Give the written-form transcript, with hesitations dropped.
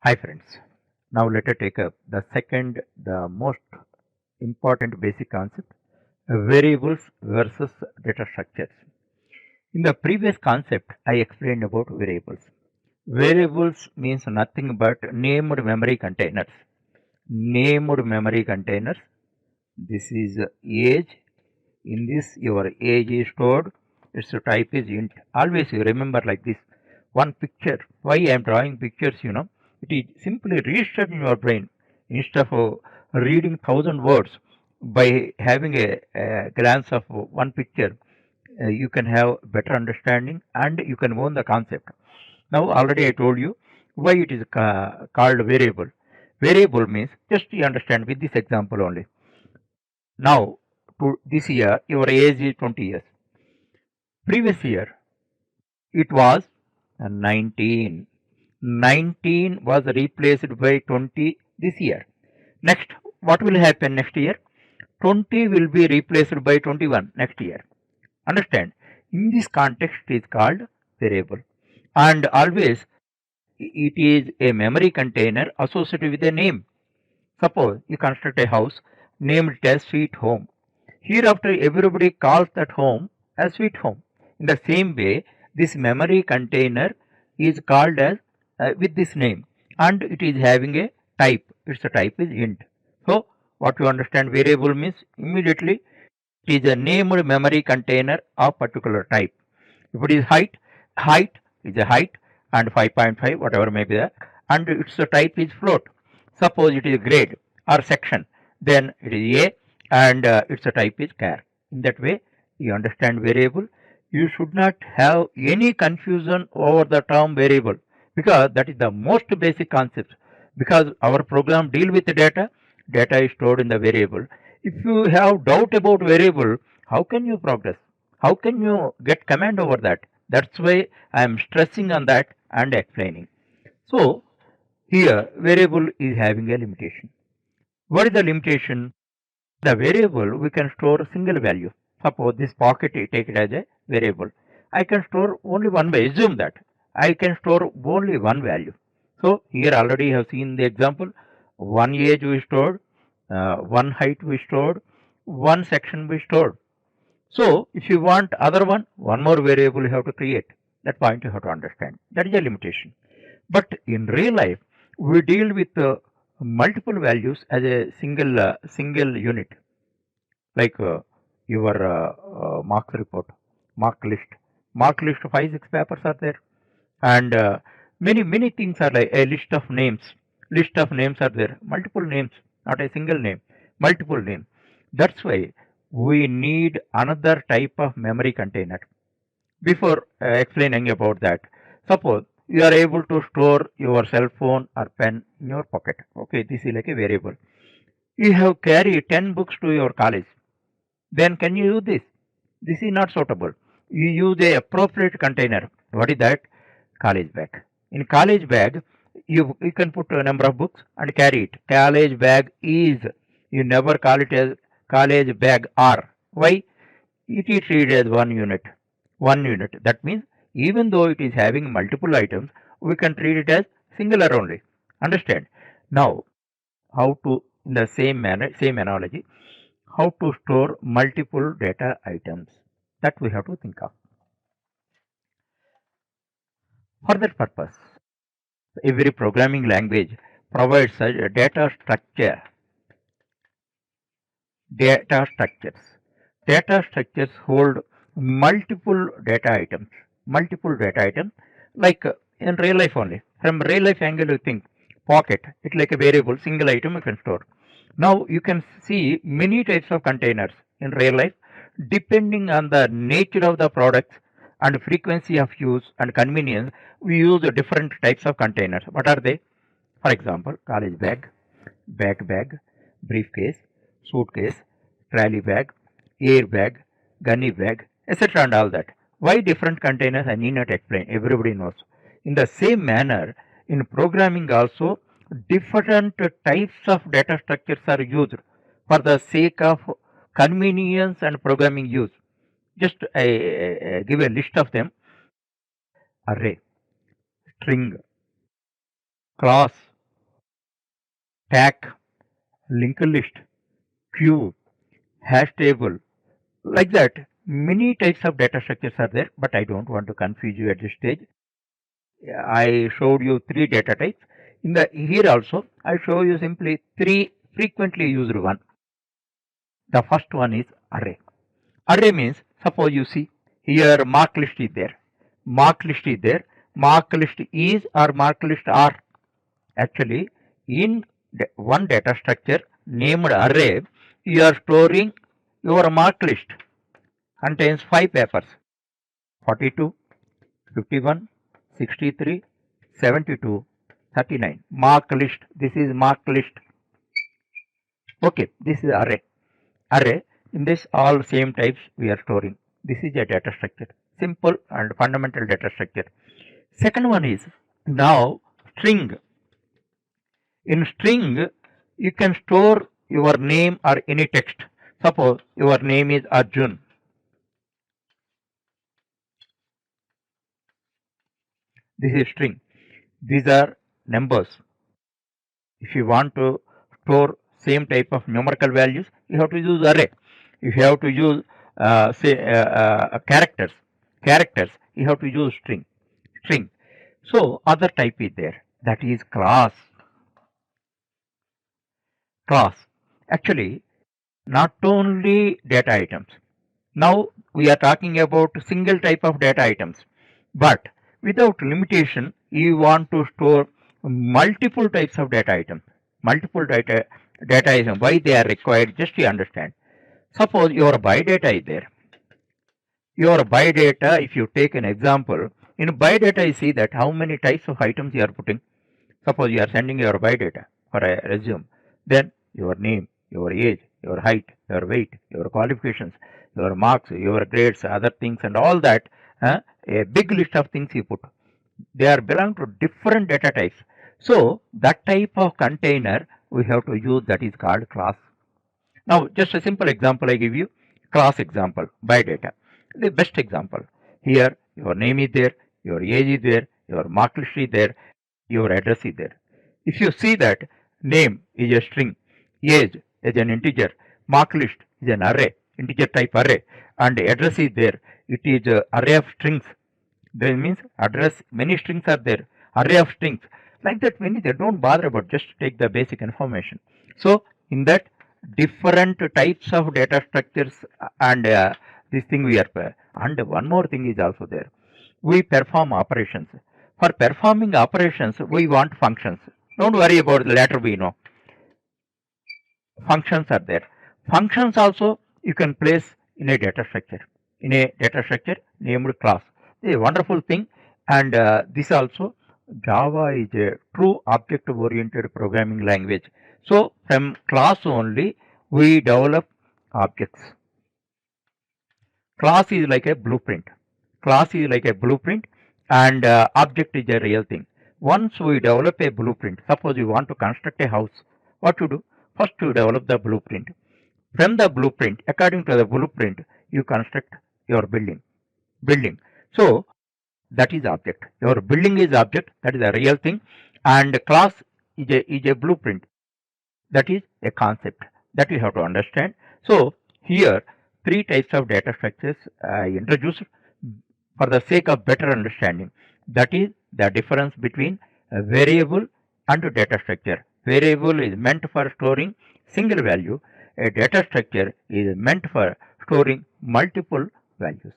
Hi friends, now let us take up the most important basic concept, variables versus data structures. In the previous concept, I explained about variables. Variables means nothing but named memory containers. Named memory containers. This is age. In this, your age is stored. Its type is int. Always you remember like this. One picture. Why I am drawing pictures, it is simply registered in your brain instead of reading thousand words. By having a glance of one picture, you can have better understanding and you can own the concept. Now already I told you why it is called variable. Variable means, just you understand with this example only. Now to this year your age is 20 years. Previous year it was 19. 19 was replaced by 20 this year. Next, what will happen next year? 20 will be replaced by 21 next year. Understand? In this context, it is called variable. And always it is a memory container associated with a name. Suppose you construct a house named it as sweet home. Hereafter, everybody calls that home as sweet home. In the same way, this memory container is called as with this name, and it is having a type. Its type is int. So, what you understand variable means immediately it is a named memory container of particular type. If it is height is a height and 5.5 whatever may be there, and its type is float. Suppose it is grade or section, then it is A and its type is char. In that way, you understand variable. You should not have any confusion over the term variable because that is the most basic concept. Because our program deal with the data is stored in the variable. If you have doubt about variable, how can you progress? How can you get command over that? That's why I am stressing on that and explaining. So here variable is having a limitation. What is the limitation? The variable we can store a single value. Suppose this pocket, I take it as a variable. I can store only one value. Assume that I can store only one value. So here already you have seen the example. One age we stored, one height we stored, one section we stored. So if you want other one more variable you have to create. That point you have to understand. That is a limitation. But in real life, we deal with multiple values as a single unit, like your marks report, mark list 5 6 papers are there, and many things are like a list of names are there, multiple names, not a single name, multiple names. That's why we need another type of memory container. Before explaining about that, suppose you are able to store your cell phone or pen in your pocket. Okay, this is like a variable. You have carried 10 books to your college. Then can you use this? This is not suitable. You use a appropriate container. What is that? College bag. In college bag, you can put a number of books and carry it. College bag is, you never call it as college bag R. Why? It is treated as one unit. One unit. That means even though it is having multiple items, we can treat it as singular only. Understand? Now, how to, in the same manner, same analogy, how to store multiple data items. That we have to think of. For that purpose, every programming language provides a data structure. Data structures. Data structures hold multiple data items. Multiple data items, like in real life only. From real life angle, you think pocket. It's like a variable, single item you can store. Now you can see many types of containers in real life, depending on the nature of the products and frequency of use and convenience. We use different types of containers. What are they? For example, college bag, backpack, briefcase, suitcase, trolley bag, air bag, gunny bag, etc. and all that. Why different containers? I need not explain. Everybody knows. In the same manner, in programming also, different types of data structures are used for the sake of convenience and programming use. Just I give a list of them: array, string, class, stack, linked list, queue, hash table, like that. Many types of data structures are there, but I don't want to confuse you at this stage. I showed you three data types. In the here also, I show you simply three frequently used one. The first one is array. Array means, suppose you see here mark list is there. Mark list is there. Mark list is or mark list are. Actually, in one data structure named array, you are storing your mark list. Contains 5 papers: 42, 51, 63, 72, 39. Mark list. This is mark list. Okay, this is array. Array. In this all same types we are storing. This is a data structure. Simple and fundamental data structure. Second one is now string. In string, you can store your name or any text. Suppose your name is Arjun. This is string. These are numbers. If you want to store same type of numerical values, you have to use array. If you have to use characters, you have to use string. So other type is there, that is class. Actually, not only data items. Now we are talking about single type of data items, but without limitation, you want to store multiple types of data items. Multiple data items. Why they are required? Just to understand. Suppose your buy data is there. Your buy data, if you take an example, in buy data you see that how many types of items you are putting. Suppose you are sending your buy data for a resume, then your name, your age, your height, your weight, your qualifications, your marks, your grades, other things and all that, a big list of things you put. They are belong to different data types. So that type of container we have to use, that is called class. Now just a simple example I give you, class example, by data. The best example. Here your name is there, your age is there, your mark list is there, your address is there. If you see that name is a string, age is an integer, mark list is an array, integer type array, and address is there, it is an array of strings. That means address, many strings are there, array of strings. Like that, many they don't bother about, just take the basic information. So in that, different types of data structures and this thing we are, and one more thing is also there. We perform operations. For performing operations, we want functions. Don't worry about the later, we know. Functions are there. Functions also you can place in a data structure. In a data structure named class. This is a wonderful thing, and this also, Java is a true object-oriented programming language. So from class only we develop objects. Class is like a blueprint. Class is like a blueprint, and object is a real thing. Once we develop a blueprint, suppose you want to construct a house, what to do? First you develop the blueprint. From the blueprint, according to the blueprint, you construct your building. So that is object. Your building is object, that is a real thing, and class is a blueprint. That is a concept that you have to understand. So here three types of data structures I introduced for the sake of better understanding. That is the difference between a variable and a data structure. Variable is meant for storing single value. A data structure is meant for storing multiple values.